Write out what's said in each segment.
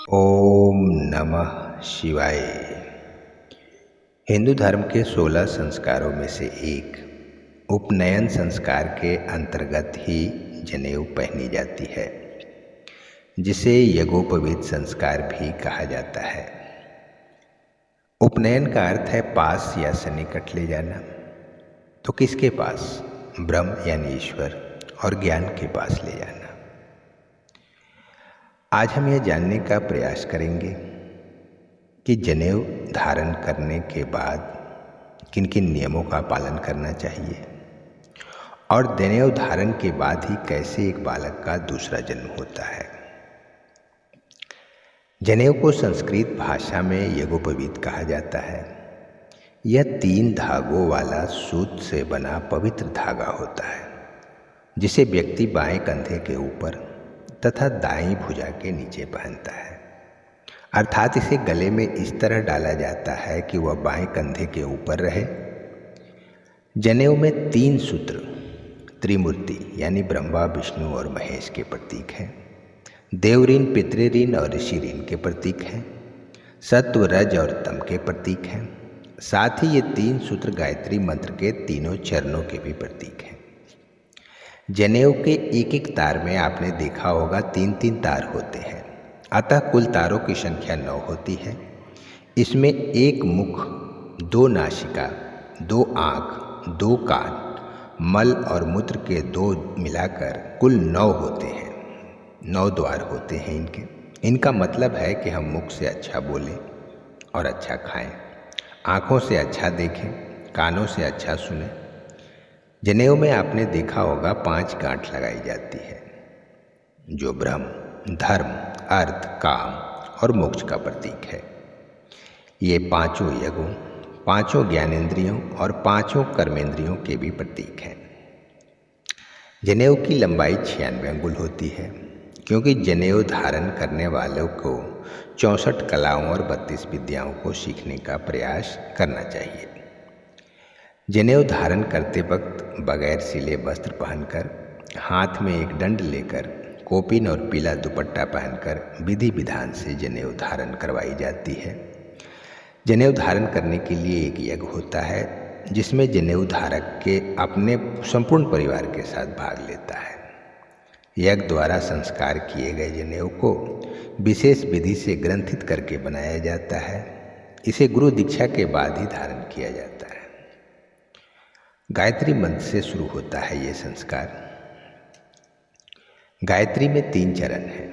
ओम नमः शिवाय। हिंदू धर्म के 16 संस्कारों में से एक उपनयन संस्कार के अंतर्गत ही जनेऊ पहनी जाती है, जिसे यज्ञोपवीत संस्कार भी कहा जाता है। उपनयन का अर्थ है पास या सन्निकट ले जाना। तो किसके पास? ब्रह्म यानी ईश्वर और ज्ञान के पास ले जाना। आज हम यह जानने का प्रयास करेंगे कि जनेऊ धारण करने के बाद किन किन नियमों का पालन करना चाहिए और जनेऊ धारण के बाद ही कैसे एक बालक का दूसरा जन्म होता है। जनेऊ को संस्कृत भाषा में यज्ञोपवीत कहा जाता है। यह 3 धागों वाला सूत से बना पवित्र धागा होता है, जिसे व्यक्ति बाएं कंधे के ऊपर तथा दाईं भुजा के नीचे पहनता है। अर्थात इसे गले में इस तरह डाला जाता है कि वह बाएं कंधे के ऊपर रहे। जनेऊ में 3 सूत्र त्रिमूर्ति यानी ब्रह्मा, विष्णु और महेश के प्रतीक हैं। देव ऋण, पितृ ऋण और ऋषि ऋण के प्रतीक हैं। सत्व, रज और तम के प्रतीक हैं। साथ ही ये 3 सूत्र गायत्री मंत्र के तीनों चरणों के भी प्रतीक हैं। जनेऊ के एक एक तार में आपने देखा होगा 3-3 तार होते हैं, अतः कुल तारों की संख्या 9 होती है। इसमें 1 मुख, 2 नासिका, 2 आँख, 2 कान, मल और मूत्र के 2 मिलाकर कुल 9 होते हैं। 9 द्वार होते हैं इनका मतलब है कि हम मुख से अच्छा बोलें और अच्छा खाएं, आँखों से अच्छा देखें, कानों से अच्छा सुनें। जनेऊ में आपने देखा होगा 5 गांठ लगाई जाती है, जो ब्रह्म, धर्म, अर्थ, काम और मोक्ष का प्रतीक है। ये 5 यज्ञों, 5 ज्ञानेंद्रियों और 5 कर्मेंद्रियों के भी प्रतीक हैं। जनेऊ की लंबाई 96 अंगुल होती है, क्योंकि जनेऊ धारण करने वालों को 64 कलाओं और 32 विद्याओं को सीखने का प्रयास करना चाहिए। जनेऊ धारण करते वक्त बगैर सिले वस्त्र पहनकर, हाथ में एक दंड लेकर, कोपिन और पीला दुपट्टा पहनकर विधि विधान से जनेऊ धारण करवाई जाती है। जनेऊ धारण करने के लिए एक यज्ञ होता है, जिसमें जनेऊ धारक के अपने संपूर्ण परिवार के साथ भाग लेता है। यज्ञ द्वारा संस्कार किए गए जनेऊ को विशेष विधि से ग्रंथित करके बनाया जाता है। इसे गुरु दीक्षा के बाद ही धारण किया जाता है। गायत्री मंत्र से शुरू होता है ये संस्कार। गायत्री में 3 चरण हैं।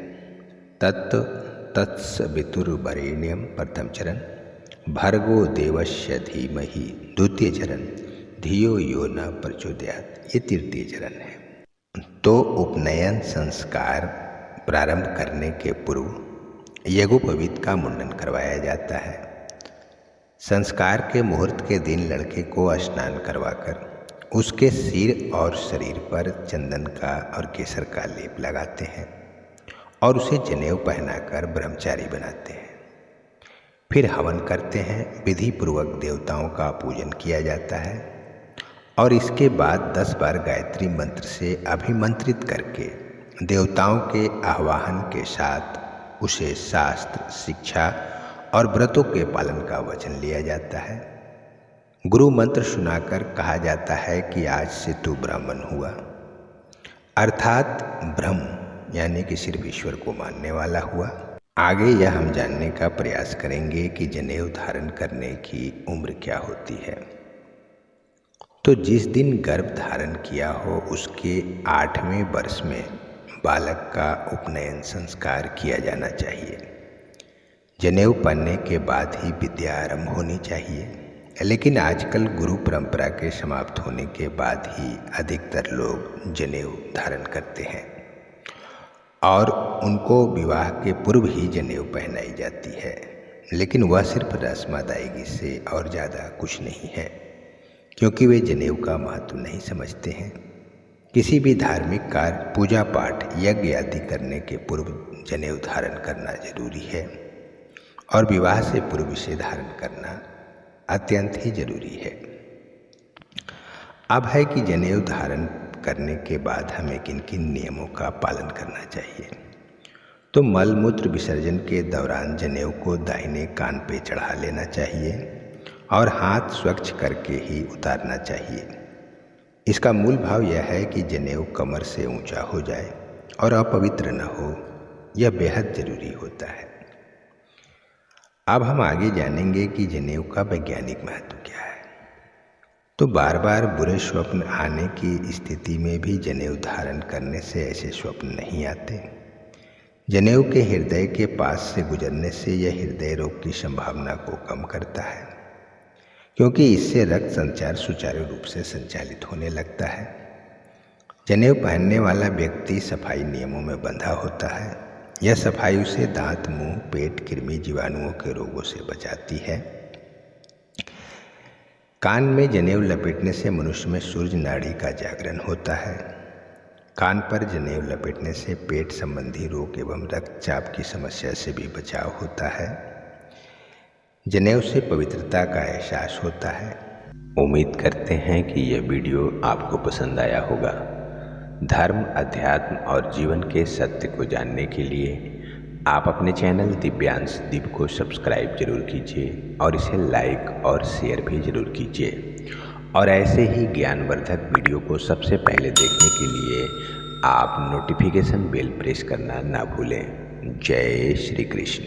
तत् तत्सवितुर्वरेण्यम प्रथम चरण, भर्गो देवस्य धीमहि द्वितीय चरण, धियो यो न प्रचोदयात् ये तृतीय चरण है। तो उपनयन संस्कार प्रारंभ करने के पूर्व यज्ञोपवीत का मुंडन करवाया जाता है। संस्कार के मुहूर्त के दिन लड़के को स्नान करवाकर उसके सिर और शरीर पर चंदन का और केसर का लेप लगाते हैं और उसे जनेऊ पहनाकर ब्रह्मचारी बनाते हैं। फिर हवन करते हैं। विधि पूर्वक देवताओं का पूजन किया जाता है और इसके बाद 10 बार गायत्री मंत्र से अभिमंत्रित करके देवताओं के आह्वान के साथ उसे शास्त्र, शिक्षा और व्रतों के पालन का वचन लिया जाता है। गुरु मंत्र सुनाकर कहा जाता है कि आज से तू ब्राह्मण हुआ, अर्थात ब्रह्म यानी कि सिर्फ ईश्वर को मानने वाला हुआ। आगे यह हम जानने का प्रयास करेंगे कि जनेऊ धारण करने की उम्र क्या होती है। तो जिस दिन गर्भ धारण किया हो उसके 8वें वर्ष में बालक का उपनयन संस्कार किया जाना चाहिए। जनेऊ पहनने के बाद ही विद्या आरंभ होनी चाहिए, लेकिन आजकल गुरु परंपरा के समाप्त होने के बाद ही अधिकतर लोग जनेऊ धारण करते हैं और उनको विवाह के पूर्व ही जनेऊ पहनाई जाती है, लेकिन वह सिर्फ रस्म अदायगी से और ज़्यादा कुछ नहीं है, क्योंकि वे जनेऊ का महत्व नहीं समझते हैं। किसी भी धार्मिक कार्य, पूजा पाठ, यज्ञ आदि करने के पूर्व जनेऊ धारण करना जरूरी है और विवाह से पूर्व इसे धारण करना अत्यंत ही जरूरी है। अब है कि जनेऊ धारण करने के बाद हमें किन किन नियमों का पालन करना चाहिए। तो मल मूत्र विसर्जन के दौरान जनेऊ को दाहिने कान पे चढ़ा लेना चाहिए और हाथ स्वच्छ करके ही उतारना चाहिए। इसका मूल भाव यह है कि जनेऊ कमर से ऊंचा हो जाए और अपवित्र न हो, यह बेहद जरूरी होता है। अब हम आगे जानेंगे कि जनेऊ का वैज्ञानिक महत्व क्या है। तो बार बार बुरे स्वप्न आने की स्थिति में भी जनेऊ धारण करने से ऐसे स्वप्न नहीं आते। जनेऊ के हृदय के पास से गुजरने से यह हृदय रोग की संभावना को कम करता है, क्योंकि इससे रक्त संचार सुचारू रूप से संचालित होने लगता है। जनेऊ पहनने वाला व्यक्ति सफाई नियमों में बंधा होता है। यह सफाई उसे दांत, मुंह, पेट, कृमि, जीवाणुओं के रोगों से बचाती है। कान में जनेऊ लपेटने से मनुष्य में सूर्य नाड़ी का जागरण होता है। कान पर जनेऊ लपेटने से पेट संबंधी रोग एवं रक्तचाप की समस्या से भी बचाव होता है। जनेऊ से पवित्रता का एहसास होता है। उम्मीद करते हैं कि यह वीडियो आपको पसंद आया होगा। धर्म, अध्यात्म और जीवन के सत्य को जानने के लिए आप अपने चैनल दिव्यांश दीप को सब्सक्राइब जरूर कीजिए और इसे लाइक और शेयर भी जरूर कीजिए। और ऐसे ही ज्ञानवर्धक वीडियो को सबसे पहले देखने के लिए आप नोटिफिकेशन बेल प्रेस करना ना भूलें। जय श्री कृष्ण।